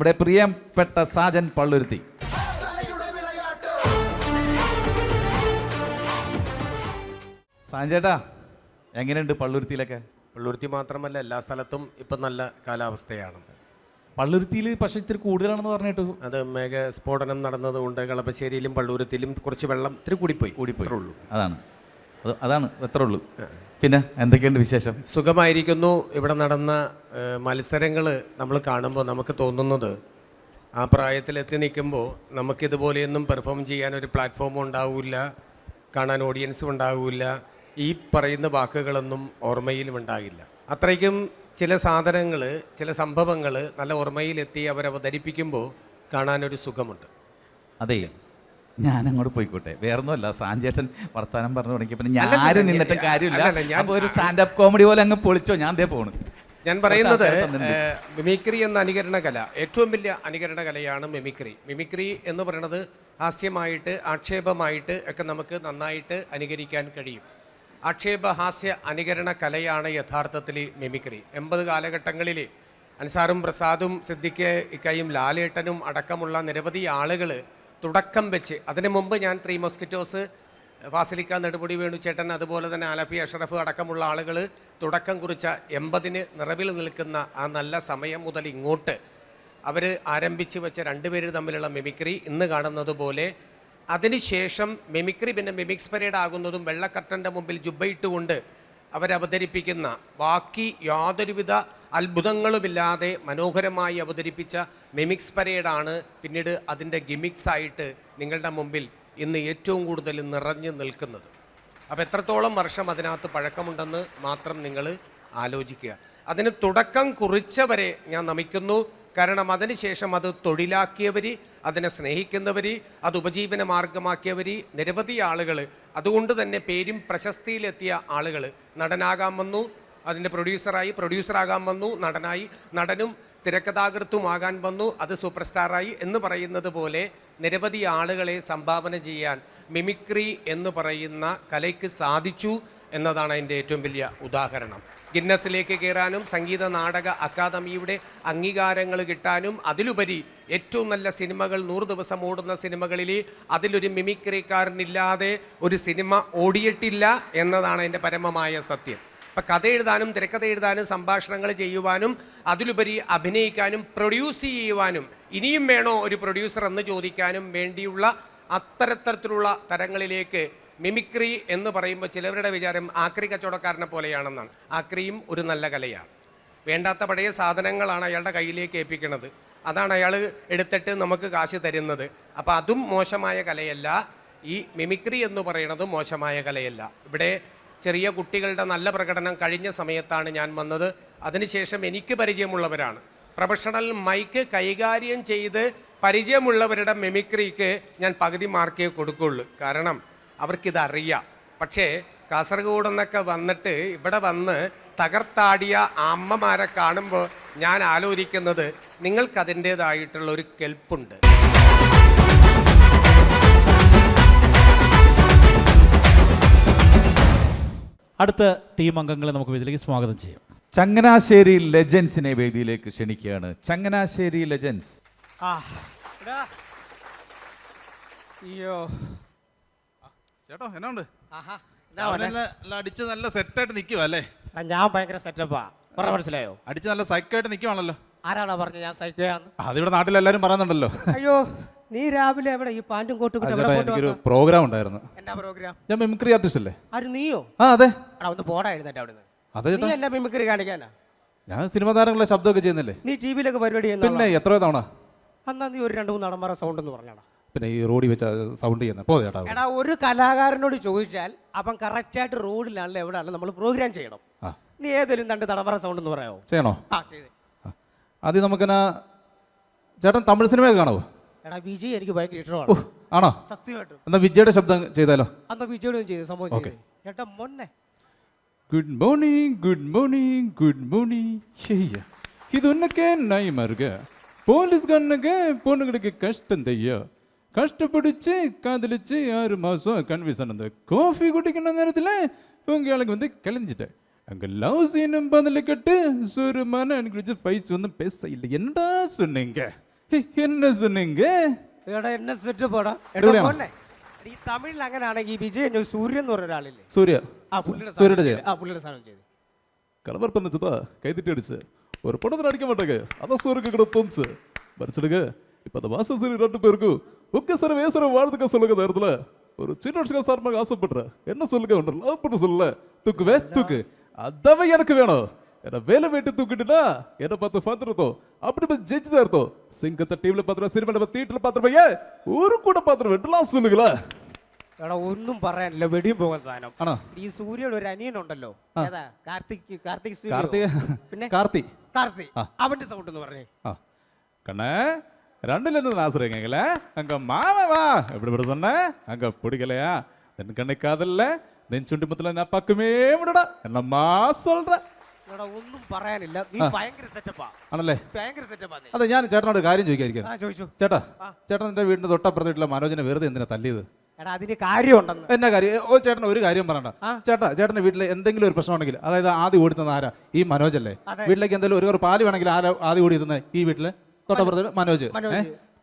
നമ്മുടെ പ്രിയപ്പെട്ട സാജൻ പള്ളുരുത്തി. സാഞ്ചേട്ടാ, എങ്ങനെയുണ്ട് പള്ളുരുത്തിയിലൊക്കെ? പള്ളുരുത്തി മാത്രമല്ല, എല്ലാ സ്ഥലത്തും ഇപ്പം നല്ല കാലാവസ്ഥയാണ്. പള്ളുരുത്തിയിൽ പക്ഷേ ഇത്തിരി കൂടുതലാണെന്ന് പറഞ്ഞിട്ടു. അത് മേഘസ്ഫോടനം നടന്നതുകൊണ്ട് കളപ്പശ്ശേരിയിലും പള്ളുരുത്തിയിലും കുറച്ച് വെള്ളം ഇത്തിരി കൂടിപ്പോയി. ഉള്ളൂ. അതാണ് എത്ര ഉള്ളൂ. പിന്നെ എന്തൊക്കെയുണ്ട് വിശേഷം? സുഖമായിരിക്കുന്നു. ഇവിടെ നടന്ന മത്സരങ്ങൾ നമ്മൾ കാണുമ്പോൾ നമുക്ക് തോന്നുന്നത്, ആ പ്രായത്തിലെത്തി നിൽക്കുമ്പോൾ നമുക്കിതുപോലെയൊന്നും പെർഫോം ചെയ്യാൻ ഒരു പ്ലാറ്റ്ഫോമും ഉണ്ടാവില്ല, കാണാൻ ഓഡിയൻസും ഉണ്ടാവില്ല, ഈ പറയുന്ന വാക്കുകളൊന്നും ഓർമ്മയിലും ഉണ്ടാകില്ല. അത്രയ്ക്കും ചില സാധനങ്ങൾ, ചില സംഭവങ്ങൾ നല്ല ഓർമ്മയിലെത്തി അവരവതരിപ്പിക്കുമ്പോൾ കാണാനൊരു സുഖമുണ്ട്. അതെ, ഞാനങ്ങോട്ട് പോയിക്കോട്ടെ. വേറൊന്നുമല്ല, സാഞ്ചേട്ടൻ വർത്താനം പറഞ്ഞു തുടങ്ങിയ പിന്നെ ഞാൻ നിന്നിട്ട് കാര്യമില്ല. ഞാൻ ഒരു സ്റ്റാൻഡപ്പ് കോമഡി പോലെ അങ്ങ് പൊളിച്ചോ. ഞാൻ ദേ പോണു. ഞാൻ പറയുന്നത്, മിമിക്രി എന്ന അനുകരണ കല, ഏറ്റവും വലിയ അനുകരണ കലയാണ് മിമിക്രി. മിമിക്രി എന്ന് പറയുന്നത് ഹാസ്യമായിട്ട്, ആക്ഷേപമായിട്ട് ഒക്കെ നമുക്ക് നന്നായിട്ട് അനുകരിക്കാൻ കഴിയും. ആക്ഷേപഹാസ്യ അനുകരണ കലയാണ് യഥാർത്ഥത്തിൽ മിമിക്രി. 80 കാലഘട്ടങ്ങളിൽ അൻസാറും പ്രസാദും സിദ്ദിഖ് ഇക്കയും ലാലേട്ടനും അടക്കമുള്ള നിരവധി ആളുകൾ തുടക്കം വെച്ച്, അതിനു മുമ്പ് ഞാൻ 3 മൊസ്കിറ്റോസ്, ഫാസിലിക്ക, നെടുമുടി വേണുചേട്ടൻ, അതുപോലെ തന്നെ ആലപ്പി അഷറഫ് അടക്കമുള്ള ആളുകൾ തുടക്കം കുറിച്ച 80-ന് നിറവിൽ നിൽക്കുന്ന ആ നല്ല സമയം മുതൽ ഇങ്ങോട്ട് അവർ ആരംഭിച്ചു വെച്ച രണ്ടുപേര് തമ്മിലുള്ള മിമിക്രി ഇന്ന് കാണുന്നത് പോലെ, അതിനുശേഷം മിമിക്രി പിന്നെ മിമിക്സ് പരേഡ് ആകുന്നതും വെള്ളക്കർട്ടൻ്റെ മുമ്പിൽ ജുബ്ബയിട്ടുകൊണ്ട് അവരവതരിപ്പിക്കുന്ന, ബാക്കി യാതൊരുവിധ അത്ഭുതങ്ങളുമില്ലാതെ മനോഹരമായി അവതരിപ്പിച്ച മിമിക്സ് പരേഡാണ് പിന്നീട് അതിൻ്റെ ഗിമിക്സായിട്ട് നിങ്ങളുടെ മുമ്പിൽ ഇന്ന് ഏറ്റവും കൂടുതൽ നിറഞ്ഞു നിൽക്കുന്നത്. അപ്പോൾ എത്രത്തോളം വർഷം അതിനകത്ത് പഴക്കമുണ്ടെന്ന് മാത്രം നിങ്ങൾ ആലോചിക്കുക. അതിന് തുടക്കം കുറിച്ചവരെ ഞാൻ നമിക്കുന്നു. കാരണം അതിനുശേഷം അത് തൊഴിലാക്കിയവർ, അതിനെ സ്നേഹിക്കുന്നവർ, അത് ഉപജീവന മാർഗമാക്കിയവർ നിരവധി ആളുകൾ, അതുകൊണ്ട് തന്നെ പേരും പ്രശസ്തിയിലെത്തിയ ആളുകൾ നടനാകാൻ വന്നു, അതിൻ്റെ പ്രൊഡ്യൂസറാകാൻ വന്നു, നടനും തിരക്കഥാകൃത്തുമാകാൻ വന്നു, അത് സൂപ്പർ സ്റ്റാറായി എന്ന് പറയുന്നത് പോലെ നിരവധി ആളുകളെ സംഭാവന ചെയ്യാൻ മിമിക്രി എന്ന് പറയുന്ന കലയ്ക്ക് സാധിച്ചു എന്നതാണ് അതിൻ്റെ ഏറ്റവും വലിയ ഉദാഹരണം. ഗിന്നസിലേക്ക് കയറാനും സംഗീത നാടക അക്കാദമിയുടെ അംഗീകാരങ്ങൾ കിട്ടാനും, അതിലുപരി ഏറ്റവും നല്ല സിനിമകൾ 100 ദിവസം ഓടുന്ന സിനിമകളിൽ അതിലൊരു മിമിക്രിക്കാരനില്ലാതെ ഒരു സിനിമ ഓടിയിട്ടില്ല എന്നതാണ് അതിൻ്റെ പരമമായ സത്യം. അപ്പം കഥ എഴുതാനും തിരക്കഥ എഴുതാനും സംഭാഷണങ്ങൾ ചെയ്യുവാനും അതിലുപരി അഭിനയിക്കാനും പ്രൊഡ്യൂസ് ചെയ്യുവാനും ഇനിയും വേണോ ഒരു പ്രൊഡ്യൂസർ എന്ന് ചോദിക്കാനും വേണ്ടിയുള്ള അത്തരത്തിലുള്ള തരങ്ങളിലേക്ക് മിമിക്രി എന്ന് പറയുമ്പോൾ ചിലവരുടെ വിചാരം ആക്രി കച്ചവടക്കാരനെ പോലെയാണെന്നാണ്. ആക്രിയും ഒരു നല്ല കലയാണ്. വേണ്ടാത്ത പഴയ സാധനങ്ങളാണ് അയാളുടെ കയ്യിലേക്ക് ഏൽപ്പിക്കുന്നത്, അതാണ് അയാൾ എടുത്തിട്ട് നമുക്ക് കാശ് തരുന്നത്. അപ്പോൾ അതും മോശമായ കലയല്ല. ഈ മിമിക്രി എന്ന് പറയുന്നത് മോശമായ കലയല്ല. ഇവിടെ ചെറിയ കുട്ടികളുടെ നല്ല പ്രകടനം കഴിഞ്ഞ സമയത്താണ് ഞാൻ വന്നത്. അതിനുശേഷം എനിക്ക് പരിചയമുള്ളവരാണ്. പ്രൊഫഷണൽ മൈക്ക് കൈകാര്യം ചെയ്ത് പരിചയമുള്ളവരുടെ മിമിക്രിക്ക് ഞാൻ പകുതി മാർക്കേ കൊടുക്കുള്ളൂ. കാരണം അവർക്കിതറിയാം. പക്ഷേ കാസർഗോഡ് നിന്നൊക്കെ വന്നിട്ട് ഇവിടെ വന്ന് തകർത്താടിയ അമ്മമാരെ കാണുമ്പോൾ ഞാൻ ആലോചിക്കുന്നത്, നിങ്ങൾക്കതിൻ്റേതായിട്ടുള്ളൊരു കെൽപ്പുണ്ട്. അടുത്ത ടീം അംഗങ്ങളെ നമുക്ക് ഇതിലേക്ക് സ്വാഗതം ചെയ്യാം. ചങ്ങനാശ്ശേരി ലെജൻസിനെ വേദിയിലേക്ക് ക്ഷണിക്കുകയാണ്. ചങ്ങനാശ്ശേരി ലെജൻസ്. അയ്യോ ചേട്ടോ, എന്നാണ്ട്? അടിച്ച് നല്ല സെറ്റായിട്ട് നിൽക്കുക അല്ലേ? ഞാൻ ഭയങ്കര സെറ്റപ്പാ, മനസ്സിലായോ? അടിച്ച് നല്ല സൈക്കായിട്ട് നിൽക്കുവാണല്ലോ. ആരാണോ പറഞ്ഞത് ഞാൻ സൈക്കോയാന്ന്? അതിവിടെ നാട്ടിലെല്ലാരും പറയുന്നുണ്ടല്ലോ. അയ്യോ, നീ രാവിലെ എവിടെ ഈ പാൻറ്റും കോട്ടും? എനിക്കൊരു പ്രോഗ്രാം ഉണ്ടായിരുന്നു. എന്നാ പ്രോഗ്രാം? ഞാൻ മിമിക്രി ആർട്ടിസ്റ്റ് അല്ലേ. ആര്, നീയോ? ആ അതെ. ഒന്ന് പോടാ എഴുന്നേറ്റ് അവിടുന്ന്. അതെ ചേട്ടാ, എല്ലാം മിമിക്രി കാണിക്കാനാ? ഞാൻ സിനിമാ താരങ്ങളുടെ ശബ്ദമൊക്കെ ചെയ്യുന്നില്ലേ. നീ ടി വിയിലൊക്കെ പരിപാടി ചെയ്യുന്ന? പിന്നെ എത്ര തവണ? എന്നാ നീ ഒരു 2-3 നടന്മാരെ സൗണ്ട് എന്ന് പറഞ്ഞാടാ. പിന്നെ ഈ റോഡിൽ വെച്ച സൗണ്ട് ചെയ്യുന്നത് പോ ചേട്ടാ. എടാ, ഒരു കലാകാരനോട് ചോദിച്ചാൽ അവൻ കറക്റ്റായിട്ട് റോഡിലാണല്ലോ എവിടെയാണ് നമ്മൾ പ്രോഗ്രാം ചെയ്യണം. നീ ഏതെങ്കിലും 2 നടന്മാരെ സൗണ്ട് എന്ന് പറയാമോ? ചെയ്യണോ? ആ ചെയ്തേ. ആദ്യം നമുക്കെന്നാ ചേട്ടൻ തമിഴ് സിനിമയൊക്കെ കാണുമോ? എടാ, വിജയ് എനിക്ക് ഭയങ്കര ഇഷ്ടമാണ്. ആണോ? സത്യമായിട്ടും. എന്നാ വിജയുടെ ശബ്ദം ചെയ്താലോ? അന്ന് വിജയോടും ചെയ്ത് സംഭവം ചെയ്തേ. ഏട്ടാ മോനെ, good morning, good morning, good morning. ഇതൊന്നൊക്കെ നായി മാറുക. പോലീസ് കണ്ണൊക്കെ പൊണ്ണുങ്ങൾക്ക് കഷ്ടം തയ്യോ. കഷ്ടപ്പിടിച്ച് കാതലിച്ച് 6 மாதம் கன்வியூஷன். அந்த காஃபி குடிக்கிற நேரத்தில் உங்கள் ஆளுக்கு வந்து கிளஞ்சிட்டேன். அங்கே லவ் சீனும் பதில் கட்டு சுருமான எனக்கு ஃபைட்ஸ் ஒன்றும் பேச இல்லை. என்னடா சொன்னீங்க? என்ன சொன்னீங்க എടാ എന്നെ സെറ്റ് പോടാ എടാ എവിടെയാണ്? മോനെ ഈ തമിഴിൽ അങ്ങനെയാണെങ്കിൽ ഈ വിജയൻ സൂര്യൻ എന്ന് പറഞ്ഞ ഒരാളില്ലേ സൂര്യ ആ പുള്ളിയുടെ സൂര്യയുടെ സാധനം ചെയ്യാം ചെയ്ത്. ആ പുള്ളിയുടെ സാധനം ചെയ്ത് கலவர் பண்ணிச்சுதா கைதிட்டு அடிச்சு ஒரு படத்தில் அடிக்க மாட்டாங்க அதான் சூருக்கு கூட தோணுச்சு மறைச்சிடுங்க இப்போ அந்த மாசம் சரி 2 பேருக்கும் உங்க சார் வேசர வாழ்த்துக்க சொல்லுங்க நேரத்தில் ஒரு சின்ன வருஷம் சார்பாக ஆசைப்படுறேன் என்ன சொல்லுங்க ஒன்று லவ் பண்ண சொல்லல தூக்குவே தூக்கு அதாவே எனக்கு வேணும் என்ன வேலை வெட்டி தூக்கிட்டுனா என்ன பார்த்து பார்த்துருத்தோம் அப்படி ஜெயிச்சு தான் இருந்தோம் சிங்கத்தை டிவில பார்த்துருவா சினிமாவில் தியேட்டரில் பார்த்துருப்பீங்க ஊரு கூட பார்த்துருவேன் சொல்லுங்களா എടാ ഒന്നും പറയാനില്ല വെടിയും പോകാൻ സാധനം ആണോ ഈ സൂര്യയുടെ ഒരു അനിയനുണ്ടല്ലോ ഏതാ കാർത്തിക് കാർത്തിക് സൂര്യ പിന്നെ കാർത്തി കാർത്തി അവന്റെ സൗണ്ട് എന്ന് പറഞ്ഞേ ஆ கண்ணே ரெண்டுல இருந்து நான் சொல்றீங்களே அங்க மாமாவா எப்படி இப்படி சொன்னேன் அங்க பிடிக்கலையா என் கண்ணை காதல்ல நென் சுண்டிமத்துல நான் பக்கமே விடடா என்னம்மா சொல்ற എടാ ഒന്നും പറയാനില്ല നീ ഭയങ്കര സെറ്റപ്പാ ആണല്ലേ ഭയങ്കര സെറ്റപ്പാ നീ അതെ ഞാൻ ചേട്ടനോട് കാര്യം ചോദിക്കാതിരിക്കാൻ ആ ചോദിച്ചു ചേട്ടാ ചേട്ടൻ എന്റെ വീടിന്റെ തൊട്ടപ്പുറത്ത് വീട്ടിലെ മനോജിനെ വെറുതെ എന്തിനാ തല്ലിയത് എടാ അതിന് കാര്യമുണ്ടെന്ന് എന്നാ കാര്യം ഓ ചേട്ടൻ ഒരു കാര്യം പറയണ്ട ചേട്ടന്റെ വീട്ടിൽ എന്തെങ്കിലും ഒരു പ്രശ്നം ഉണ്ടെങ്കിൽ അതായത് ആദ്യം ഓടിത്തുന്ന ആരാ ഈ മനോജ് അല്ലേ വീട്ടിലേക്ക് എന്തെങ്കിലും ഒരു പാല് വേണമെങ്കിൽ ആരാ ആദ്യം ഓടിത്തുന്നത് ഈ വീട്ടില് തൊട്ടപ്പുറത്ത് മനോജ്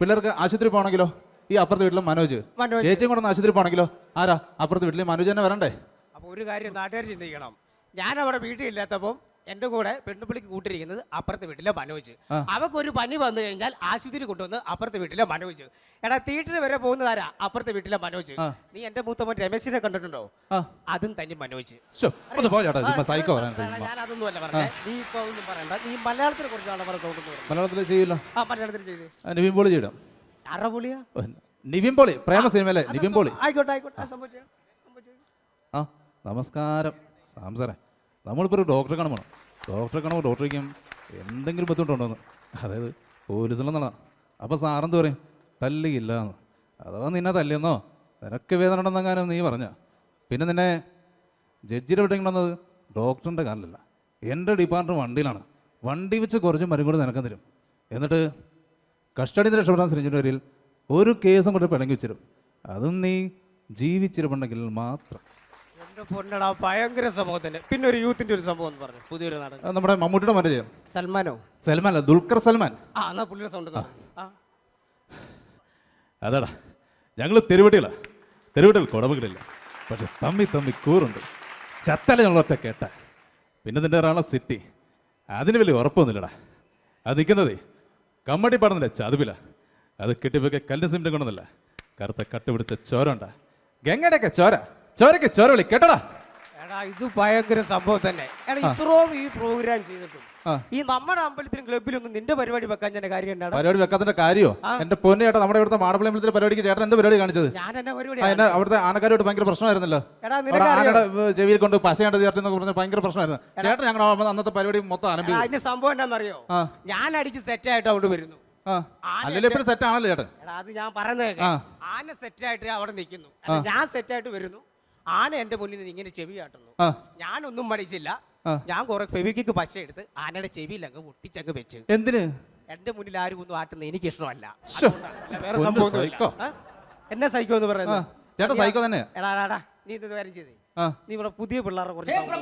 പിള്ളേർക്ക് ആശുപത്രി പോകണമെങ്കിലോ ഈ അപ്പുറത്തെ വീട്ടിലെ മനോജ് ചേച്ചിയും കൂടെ ആശുപത്രി പോകണമെങ്കിലോ ആരാ അപ്പുറത്തെ വീട്ടിലെ മനോജ് തന്നെ വരണ്ടേ അപ്പൊ ഒരു കാര്യം നാട്ടുകാർ ചിന്തിക്കണം ഞാൻ അവിടെ വീട്ടിലില്ലാത്തപ്പം എന്റെ കൂടെ പെണ്ണുപിള്ളിക്ക് കൂട്ടിരിക്കുന്നത് അപ്പുറത്തെ വീട്ടിലെ മനോജ് അവർക്ക് ഒരു പനി വന്നു കഴിഞ്ഞാൽ ആശുപത്രി കൊണ്ടുവന്ന് അപ്പുറത്തെ വീട്ടിലെ മനോജ് എടാ തിയേറ്ററിൽ വരെ പോകുന്നതാരാ അപ്പുറത്തെ വീട്ടിലെ മനോജ് നീ എന്റെ മൂത്തമ്മൻ രമേശിനെ കണ്ടിട്ടുണ്ടോ അതും തന്നെ മനോജ് ഞാൻ അതൊന്നും അല്ല പറഞ്ഞേ നീ ഇപ്പൊ ഒന്നും പറയണ്ട നീ മലയാളത്തിനെ കുറിച്ചാണ് പറഞ്ഞത് മലയാളത്തിൽ ചെയ്യില്ല ആ മലയാളത്തിൽ ചെയ്ത് നിവിൻ പോളി ചെയ്യണം അറപൊളിയാ നിവിൻ പോളി പ്രേമ സിനിമയിലെ നിവിൻ പോളി ആയിക്കോട്ടെ ആയിക്കോട്ടെ സംഭവിച്ചു ആ നമസ്കാരം സാംസറേ നമ്മളിപ്പോൾ ഒരു ഡോക്ടറെ കാണുമ്പോൾ ഡോക്ടറിക്കും എന്തെങ്കിലും ബുദ്ധിമുട്ടുണ്ടോന്ന് അതായത് പോലീസിലെന്നുള്ള അപ്പോൾ സാറെന്ത് പറയും തല്ലിയില്ല എന്ന് അഥവാ നിന്നെ തല്ലിയെന്നോ നിനക്ക് വേദന ഉണ്ടെന്നെങ്ങാനും നീ പറഞ്ഞ പിന്നെ നിന്നെ ജഡ്ജിയുടെ എവിടെയെങ്കിലും വന്നത് ഡോക്ടറിൻ്റെ കാലിലല്ല എൻ്റെ ഡിപ്പാർട്ട്മെൻറ്റ് വണ്ടിയിലാണ് വണ്ടി വെച്ച് കുറച്ച് മരും കൂടെ നിനക്ക് തരും എന്നിട്ട് കസ്റ്റഡിയിൽ നിന്ന് രക്ഷപ്പെടാൻ ശ്രമിച്ചവരിൽ ഒരു കേസും കൂടെ പിണങ്ങി വെച്ചിരും അതും നീ ജീവിച്ചിരിപ്പുണ്ടെങ്കിൽ മാത്രം എന്റെ പൊന്നടാ ഭയങ്കര സംഭവം തന്നെ പിന്നെ ഒരു യൂത്തിന്റെ ഒരു സംഭവം എന്ന് പറഞ്ഞു പുതിയൊരു നാടകം നമ്മുടെ മമ്മൂട്ടിയുടെ മറ്റേ ചെയ്യാം സൽമാനോ സൽമാൻ അല്ല ദുൽഖർ സൽമാൻ ആ എന്നാ പുള്ളിയുടെ സൗണ്ട് അതാടാ ഞങ്ങൾ തെരുവട്ടികൾ കുടവുകളില്ല പക്ഷെ തമ്മി കൂറുണ്ട് ചത്തല ഞങ്ങളൊക്കെ കേട്ട പിന്നെ നിന്റെ ഒരാളെ സിറ്റി അതിന് വലിയ ഉറപ്പൊന്നുമില്ലടാ അത് നിൽക്കുന്നതേ കമ്മടി പാടുന്നില്ല ചതുവില അത് കെട്ടിപ്പൊക്കെ കല്ല് സിമെന്റ് കൊണ്ടൊന്നുമില്ല കറുത്ത കട്ടുപിടിച്ച ചോര ഉണ്ടാ ഗംഗയുടെയൊക്കെ ചോരയ്ക്ക് ചോര വിളി കേട്ടടാ എടാ ഇത് ഭയങ്കര സംഭവം തന്നെ എടാ ഇത്രയും ഈ പ്രോഗ്രാം ചെയ്തിട്ടും ഈ നമ്മുടെ അമ്പലത്തിലും ക്ലബിലൊന്നും നിന്റെ പരിപാടി വെക്കാൻ ഞാൻ കാര്യം എന്താണ് പരിപാടി വെക്കാത്തിന്റെ കാര്യോ എന്റെ പൊന്നു ചേട്ടാ നമ്മുടെ ഇവിടുത്തെ മാടപ്പള്ളി അമ്പലത്തിലെ പരിപാടിക്ക് ചേട്ടൻ എന്ത് പരിപാടി കാണിച്ചത് ഞാൻ എന്നെ പരിപാടി എന്നെ അവിടുത്തെ ആനക്കാരോട്ട് ഭയങ്കര പ്രശ്നമായിരുന്നല്ലോ ആനയുടെ ചെവിയിൽ കൊണ്ട് പശയാണ്ട് ചേട്ടൻ പറഞ്ഞ ഭയങ്കര പ്രശ്നമായിരുന്നു ചേട്ടൻ ഞങ്ങൾ അന്നത്തെ പരിപാടി മൊത്തം ആരംഭിച്ചു അതിന്റെ സംഭവം എന്താണെന്നറിയോ ഞാൻ അടിച്ച് സെറ്റായിട്ട് അവിടെ വരുന്നു അല്ലെങ്കിൽ എപ്പോഴും സെറ്റ് ആണല്ലോ ചേട്ടൻ എടാ അത് ഞാൻ പറയുന്നത് ആന സെറ്റായിട്ട് അവിടെ നിൽക്കുന്നു ഞാൻ സെറ്റായിട്ട് വരുന്നു ആന എന്റെ മുന്നിൽ നിന്ന് ഇങ്ങനെ ചെവി കാട്ടുന്നു ഞാനൊന്നും മടിച്ചില്ല ഞാൻ കുറെ ഫെവിക്കിക്ക് പശ എടുത്ത് ആനയുടെ ചെവിയിൽ അങ്ങ് പൊട്ടിച്ചങ്ങ് വെച്ച് എന്തിന് എന്റെ മുന്നിൽ ആരും ഒന്നും ആട്ടുന്നത് എനിക്ക് ഇഷ്ടമല്ല വേറെ സംഭവം എന്നെ സൈക്കോ എന്ന് പറയുന്നത് ചേട്ടൻ സൈക്കോ തന്നെ എടാ നീ ഇത് കാര്യം ചെയ്തേ നീ ഇവിടെ പുതിയ പിള്ളേരെ കുറച്ച്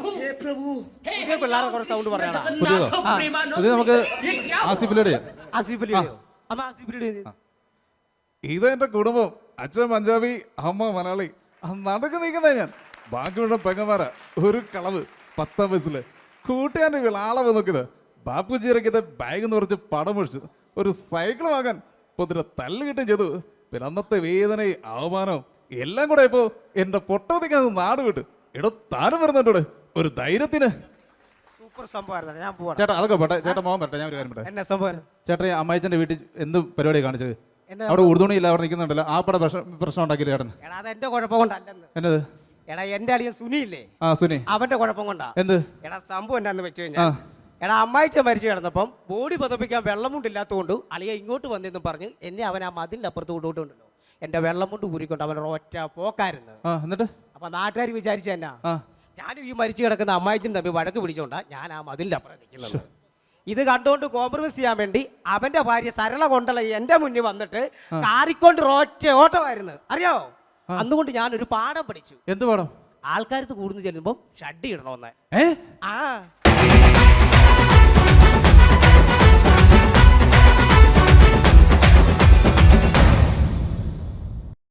പുതിയ പിള്ളേരെ കുറച്ച് സൗണ്ട് പറയണം നമുക്ക് ആസിഫിലൂടെ ഇത് എന്റെ കുടുംബം അച്ഛൻ പഞ്ചാബി അമ്മ മലയാളി നടക്ക് നീക്കുന്ന ഞാൻ ബാക്കിയുള്ള പെങ്ങന്മാരാ ഒരു കളവ് 10ാം വയസ്സില് കൂട്ടുകാരൻ്റെ ആളെ നോക്കിയത് ബാപ്പുജി ഇറക്കിയത് ബാഗ് എന്ന് കുറച്ച് പടം മുഴിച്ചു ഒരു സൈക്കിൾ വാങ്ങാൻ ഇപ്പൊ തല്ല് കിട്ടും ചെയ്തു പിന്നെ അന്നത്തെ വേദനയും അവമാനവും എല്ലാം കൂടെ ഇപ്പോ എന്റെ പൊട്ടതിക്കാൻ നാട് വിട്ടു എടോ താനും വരുന്നുണ്ടോ ഒരു ധൈര്യത്തിന് സൂപ്പർ സംഭവമായിരുന്നു ഞാൻ പോവാ ചേട്ടാ അതൊക്കെ പോട്ടെ ചേട്ടാ മോൻ വരട്ടെ ഞാൻ ഒരു കാര്യം എന്നെ സംഭവം ചേട്ടാ ഈ അമ്മായിച്ചന്റെ വീട്ടിൽ എന്ത് പരിപാടി കാണിച്ചത് അവിടെ ഉറുതുണിയില്ല അവിടെ നിൽക്കുന്നുണ്ടല്ലോ ആ പട പ്രശ്നം ഉണ്ടാക്കിയില്ല ചേട്ടൻ എടാ അതെന്റെ കുഴപ്പം കൊണ്ടല്ലെന്ന് എന്നത് എടാ എന്റെ അളിയൻ സുനിയില്ലേ സുനി അവന്റെ കുഴപ്പം കൊണ്ടാ എന്ത് എടാ സംഭവം എന്താന്ന് വെച്ച് കഴിഞ്ഞാൽ എടാ അമ്മായിച്ച മരിച്ചു കിടന്നപ്പം ബോഡി പതപ്പിക്കാൻ വെള്ളമുണ്ടില്ലാത്തതുകൊണ്ട് അളിയ ഇങ്ങോട്ട് വന്നെന്നും പറഞ്ഞ് എന്നെ അവൻ ആ മതിലിന്റെ അപ്പുറത്ത് കൊണ്ടുപോയിട്ടുണ്ടല്ലോ എന്റെ വെള്ളമുണ്ട് ഊരിക്കൊണ്ട് അവൻ ഒറ്റ പോക്കായിരുന്നു എന്നിട്ട് അപ്പൊ നാട്ടുകാർ വിചാരിച്ച എന്നാ ഞാനും ഈ മരിച്ചു കിടക്കുന്ന അമ്മായിച്ചും തമ്മിൽ വഴക്ക് പിടിച്ചോണ്ടാ ഞാൻ ആ മതിലിന്റെ അപ്പുറം നിൽക്കുന്നത് ഇത് കണ്ടുകൊണ്ട് കോംപ്രമൈസ് ചെയ്യാൻ വേണ്ടി അവന്റെ ഭാര്യ സരള കൊണ്ടല എന്റെ മുന്നിൽ വന്നിട്ട് കാറിക്കൊണ്ട് ഓട്ടമായിരുന്നു അറിയാവോ അന്നുകൊണ്ട് ഞാനൊരു പാഠം പഠിച്ചു എന്ത് പാഠം ആൾക്കാരത്ത് കൂടുന്നു ചെല്ലുമ്പോ ഷഡ്ഡി ഇടണമെന്ന്